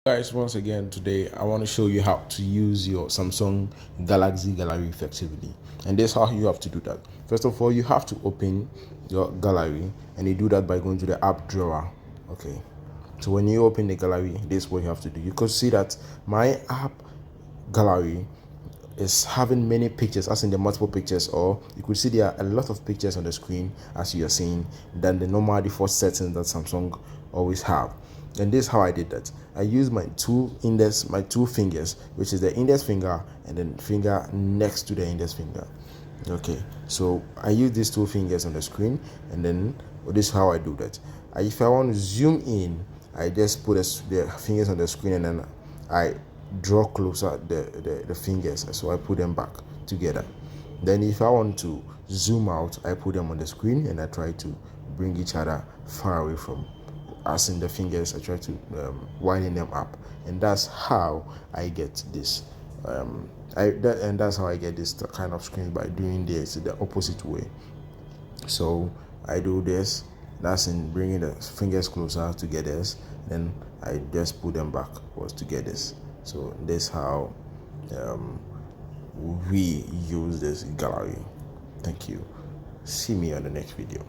Guys, once again today I want to show you how to use your Samsung Galaxy Gallery effectively, and this is how you have to do that. First of all, you have to open your gallery, and you do that by going to the app drawer. Okay, so when you open the gallery, this is what you have to do. You could see that my app gallery is having many pictures, as in the multiple pictures, or you could see there are a lot of pictures on the screen as you are seeing than the normal default settings that Samsung always have. And this is how I did that. I used my two fingers, which is the index finger and then finger next to the index finger. Okay, so I use these two fingers on the screen, and then this is how I do that. If I want to zoom in, I just put the fingers on the screen, and then I draw closer the fingers, so I put them back together. Then if I want to zoom out, I put them on the screen and I try to bring each other far away from, as in the fingers, I try to widen them up, and that's how I get this that's how I get this kind of screen, by doing this the opposite way. So I do this, that's in bringing the fingers closer together, then I just put them backwards together. So this how we use this gallery. Thank you. See me on the next video.